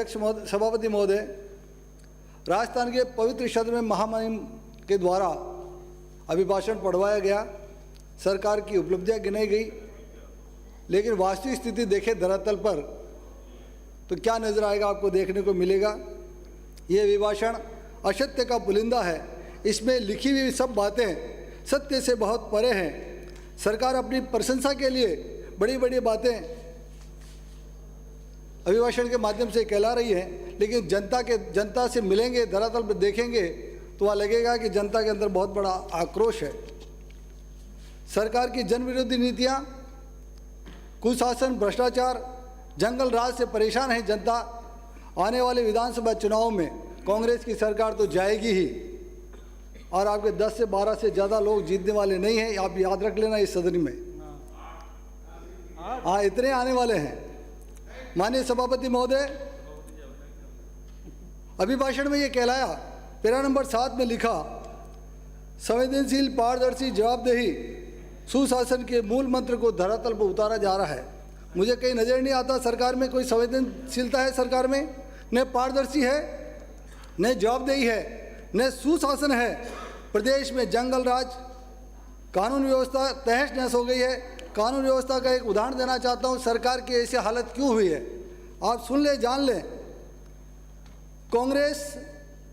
सभापति महोदय, राजस्थान के पवित्र क्षेत्र में महामहिम के द्वारा अभिभाषण पढ़वाया गया, सरकार की उपलब्धियां गिनाई गई, लेकिन वास्तविक स्थिति देखें धरातल पर तो क्या नजर आएगा, आपको देखने को मिलेगा। ये अभिभाषण असत्य का पुलिंदा है। इसमें लिखी हुई सब बातें सत्य से बहुत परे हैं। सरकार अपनी प्रशंसा के लिए बड़ी बड़ी बातें अभिभाषण के माध्यम से कहला रही है, लेकिन जनता से मिलेंगे, धरातल पर देखेंगे तो वहाँ लगेगा कि जनता के अंदर बहुत बड़ा आक्रोश है। सरकार की जन विरोधी नीतियाँ, कुशासन, भ्रष्टाचार, जंगल राज से परेशान है जनता। आने वाले विधानसभा चुनाव में कांग्रेस की सरकार तो जाएगी ही, और आपके 10 से 12 से ज़्यादा लोग जीतने वाले नहीं हैं, आप याद रख लेना इस सदन में। हाँ, इतने आने वाले हैं। माननीय सभापति महोदय, अभिभाषण में ये कहलाया, पैरा नंबर 7 में लिखा, संवेदनशील, पारदर्शी, जवाबदेही, सुशासन के मूल मंत्र को धरातल पर उतारा जा रहा है। मुझे कहीं नजर नहीं आता सरकार में कोई संवेदनशीलता है। सरकार में न पारदर्शी है, न जवाबदेही है, न सुशासन है। प्रदेश में जंगल राज, कानून व्यवस्था तहस नहस हो गई है। कानून व्यवस्था का एक उदाहरण देना चाहता हूँ, सरकार की ऐसी हालत क्यों हुई है। आप सुन ले, जान लें, कांग्रेस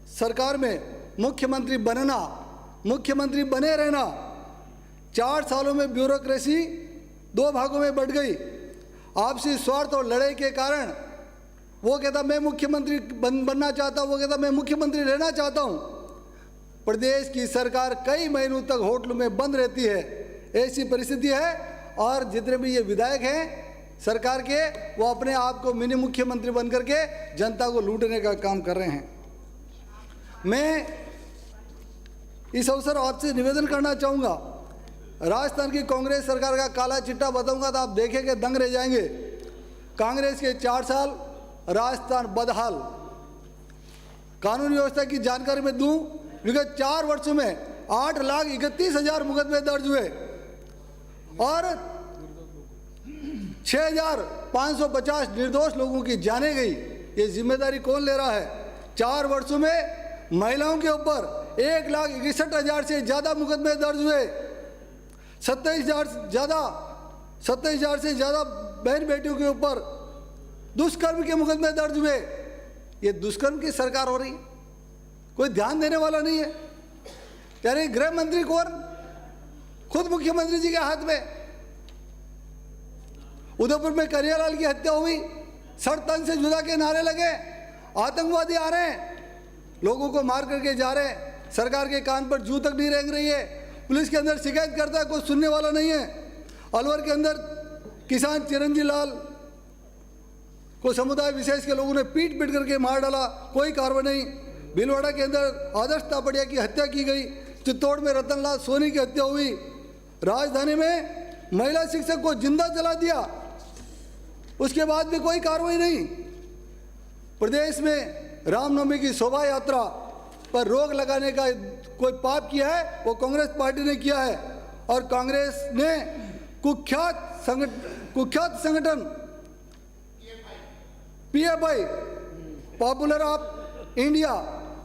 सरकार में मुख्यमंत्री बनना, मुख्यमंत्री बने रहना, 4 सालों में ब्यूरोक्रेसी 2 भागों में बढ़ गई। आपसी स्वार्थ और लड़ाई के कारण वो कहता मैं मुख्यमंत्री बनना चाहता हूँ, वो कहता मैं मुख्यमंत्री रहना चाहता हूँ। प्रदेश की सरकार कई महीनों तक होटलों में बंद रहती है, ऐसी परिस्थिति है। और जितने भी ये विधायक हैं सरकार के, वो अपने आप को मिनी मुख्यमंत्री बन करके जनता को लूटने का काम कर रहे हैं। मैं इस अवसर आपसे निवेदन करना चाहूँगा, राजस्थान की कांग्रेस सरकार का काला चिट्ठा बताऊंगा तो आप देखेंगे दंग रह जाएंगे। कांग्रेस के 4 साल राजस्थान बदहाल। कानून व्यवस्था की जानकारी में दूं, विगत 4 वर्षों में 8,31,000 मुकदमे दर्ज हुए और 6,550 निर्दोष लोगों की जानें गई। ये जिम्मेदारी कौन ले रहा है? 4 वर्षों में महिलाओं के ऊपर 1,61,000 से ज़्यादा मुकदमे दर्ज हुए। 27,000 से ज़्यादा बहन बेटियों के ऊपर दुष्कर्म के मुकदमे दर्ज हुए। ये दुष्कर्म की सरकार हो रही, कोई ध्यान देने वाला नहीं है। यानी गृह मंत्री कौन? खुद मुख्यमंत्री जी के हाथ में। उदयपुर में करियालाल की हत्या हुई, सर तन से जुदा के नारे लगे, आतंकवादी आ रहे हैं, लोगों को मार करके जा रहे हैं, सरकार के कान पर जू तक नहीं रेंग रही है। पुलिस के अंदर शिकायत करता है, कोई सुनने वाला नहीं है। अलवर के अंदर किसान चिरंजीव लाल को समुदाय विशेष के लोगों ने पीट पीट करके मार डाला, कोई कार्रवाई नहीं। भीलवाड़ा के अंदर आदर्श तापड़िया की हत्या की गई। चित्तौड़ में रतनलाल सोनी की हत्या हुई। राजधानी में महिला शिक्षक को जिंदा जला दिया, उसके बाद भी कोई कार्रवाई नहीं। प्रदेश में रामनवमी की शोभा यात्रा पर रोक लगाने का कोई पाप किया है, वो कांग्रेस पार्टी ने किया है। और कांग्रेस ने कुख्यात संगठन PFI, पॉपुलर ऑफ इंडिया,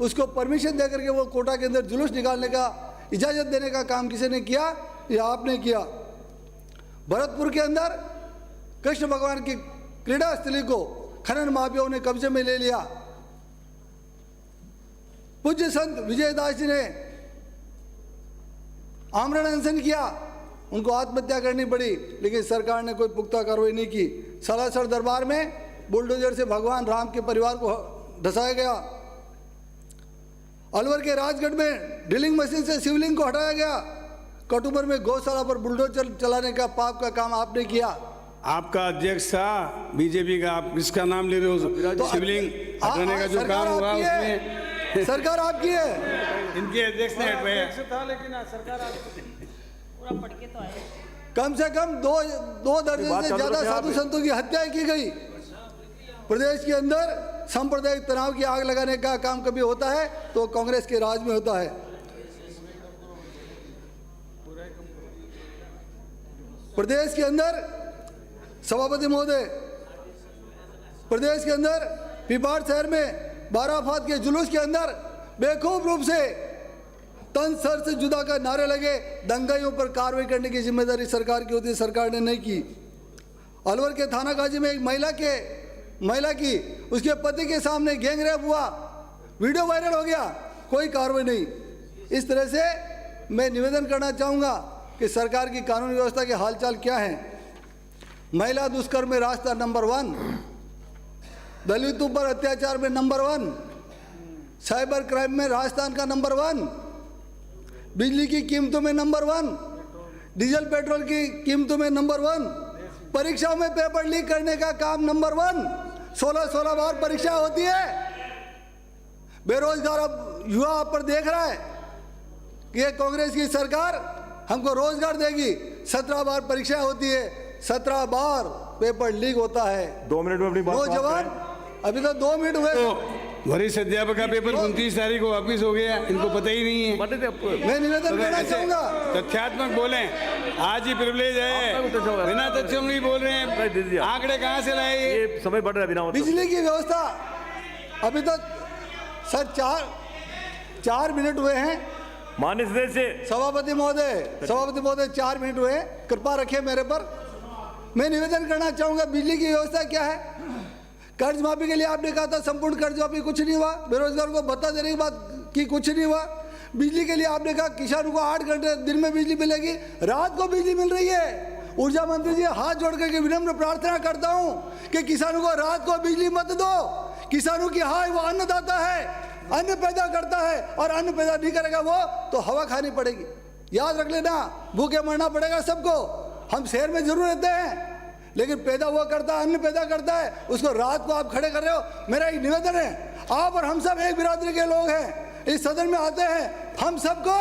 उसको परमिशन देकर के वो कोटा के अंदर जुलूस निकालने का इजाज़त देने का काम किसी ने किया? या आपने किया? भरतपुर के अंदर कृष्ण भगवान की क्रीड़ा स्थली को खनन माफियाओं ने कब्जे में ले लिया। पूज्य संत विजयदास जी ने आमरण अनशन किया, उनको आत्महत्या करनी पड़ी, लेकिन सरकार ने कोई पुख्ता कार्रवाई नहीं की। सालासर दरबार में बुलडोजर से भगवान राम के परिवार को धसाया गया। अलवर के राजगढ़ में ड्रिलिंग मशीन से शिवलिंग को हटाया गया। कटुबर में गौशाला पर बुलडोजर चलाने का पाप का काम आपने किया। आपका अध्यक्ष था बीजेपी का, आप किसका नाम ले रहे हो? तो शिवलिंग हटाने का जो काम हुआ उसमें सरकार आपकी है, इनके अध्यक्ष ने हटवाया था, लेकिन सरकार पूरा पढ़ के तो आए। कम से कम दो दर्जन से ज्यादा साधु संतों की हत्याएं की गई। प्रदेश के अंदर सांप्रदायिक तनाव की आग लगाने का काम कभी होता है तो कांग्रेस के राज में होता है। प्रदेश के अंदर सभापति महोदय, प्रदेश के अंदर पिपाड़ शहर में बाराफात के जुलूस के अंदर बेखूब रूप से तन सर से जुदा का नारे लगे, दंगाइयों पर कार्रवाई करने की जिम्मेदारी सरकार की होती है, सरकार ने नहीं की। अलवर के थाना गाजी में एक महिला की उसके पति के सामने गैंग रेप हुआ, वीडियो वायरल हो गया, कोई कार्रवाई नहीं। इस तरह से मैं निवेदन करना चाहूँगा कि सरकार की कानून व्यवस्था के हालचाल क्या है। महिला दुष्कर्म में राजस्थान नंबर 1, दलितों पर अत्याचार में नंबर 1, साइबर क्राइम में राजस्थान का नंबर 1, बिजली की कीमतों में नंबर 1, डीजल पेट्रोल की कीमतों में नंबर 1, परीक्षाओं में पेपर लीक करने का काम नंबर 1, 16 बार परीक्षा होती है। बेरोजगार अब युवा आप पर देख रहा है कि ये कांग्रेस की सरकार हमको रोजगार देगी। 17 बार परीक्षा होती है, 17 बार पेपर लीक होता है। 2 मिनट में अपनी बात वो जवान अभी तो 2 मिनट हुए। तो वरिष्ठ अध्यापक का पेपर 29 तारीख को वापिस हो गया, इनको पता ही नहीं है। मैं निवेदन करना चाहूंगा, तथ्यात्मक बोलें, आज ही प्रिविलेज है, बिना तथ्यों नहीं बोल रहे हैं। आंकड़े कहाँ से लाए? ये समय बढ़ रहा है बिना बिजली की व्यवस्था अभी तक सर 4 मिनट हुए हैं। माननीय सदस्य सभापति महोदय 4 मिनट हुए, कृपा रखिए मेरे पर। मैं निवेदन करना चाहूंगा, बिजली की व्यवस्था क्या है? कर्ज माफी के लिए आपने कहा था संपूर्ण कर्ज माफी, कुछ नहीं हुआ। बेरोजगार को भत्ता देने की बात की, कुछ नहीं हुआ। बिजली के लिए आपने कहा किसानों को 8 घंटे दिन में बिजली मिलेगी, रात को बिजली मिल रही है। ऊर्जा मंत्री जी, हाथ जोड़ करके विनम्र प्रार्थना करता हूं कि किसानों को रात को बिजली मत दो। किसानों की हाय वो अन्नदाता है, अन्न पैदा करता है, और अन्न पैदा नहीं करेगा वो तो हवा खानी पड़ेगी। याद रख लेना, भूखे मरना पड़ेगा सबको। हम शहर में जरूर रहते हैं, लेकिन पैदा वो करता है, अन्न पैदा करता है, उसको रात को आप खड़े कर रहे हो। मेरा एक निवेदन है, आप और हम सब एक बिरादरी के लोग हैं, इस सदन में आते हैं, हम सबको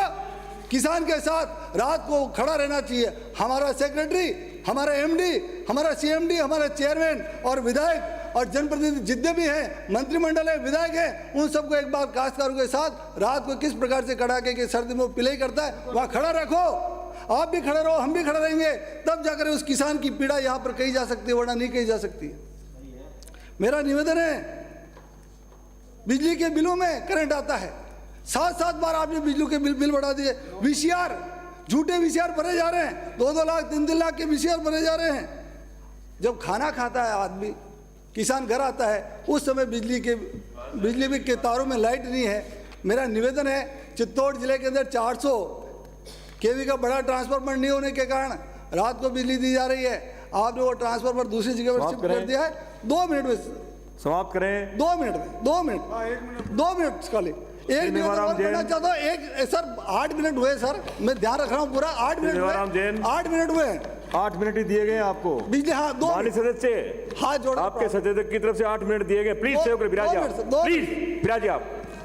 किसान के साथ रात को खड़ा रहना चाहिए। हमारा सेक्रेटरी, हमारा एमडी, हमारा सीएमडी, हमारा चेयरमैन और विधायक और जनप्रतिनिधि जितने भी हैं, मंत्रिमंडल है, विधायक है, उन सबको एक बार काश्तकारों के साथ रात को किस प्रकार से कड़ाके की सर्दी में पिलाई करता है वहाँ खड़ा रखो। आप भी खड़े रहो, हम भी खड़े रहेंगे, तब जाकर उस किसान की पीड़ा यहाँ पर कही जा सकती है, वरना नहीं कही जा सकती। मेरा निवेदन है, बिजली के बिलों में करंट आता है, 7 बार आपने बिजली के बिल बढ़ा दिए। वीसीआर, झूठे वीसीआर भरे जा रहे हैं, 2-2 लाख 3-3 लाख के वीसीआर भरे जा रहे हैं। जब खाना खाता है आदमी, किसान घर आता है, उस समय बिजली के तारों में लाइट नहीं है। मेरा निवेदन है, चित्तौड़ जिले के अंदर 400 केवी का बड़ा ट्रांसफार्मर नहीं होने के कारण रात को बिजली दी जा रही है। आपने वो ट्रांसफार्मर दूसरी जगह पर शिफ्ट कर दिया है। 2 मिनट में समाप्त करें। 2 मिनट खाली। एक निवेदन और करना चाहता हूँ, एक सर 8 मिनट हुए सर, मैं ध्यान रख रहा हूँ पूरा। 8 मिनट हुए। 8 मिनट ही दिए गए आपको बिजली। हाँ, 2 माननीय सदस्य, हाथ जोड़ा आपके सचेतक की तरफ से 8 मिनट दिए गए। प्लीज सेव कर विराज आप, प्लीज विराज आप,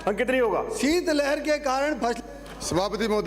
अंकित नहीं होगा। शीत लहर के कारण फसल। सभापति महोदय।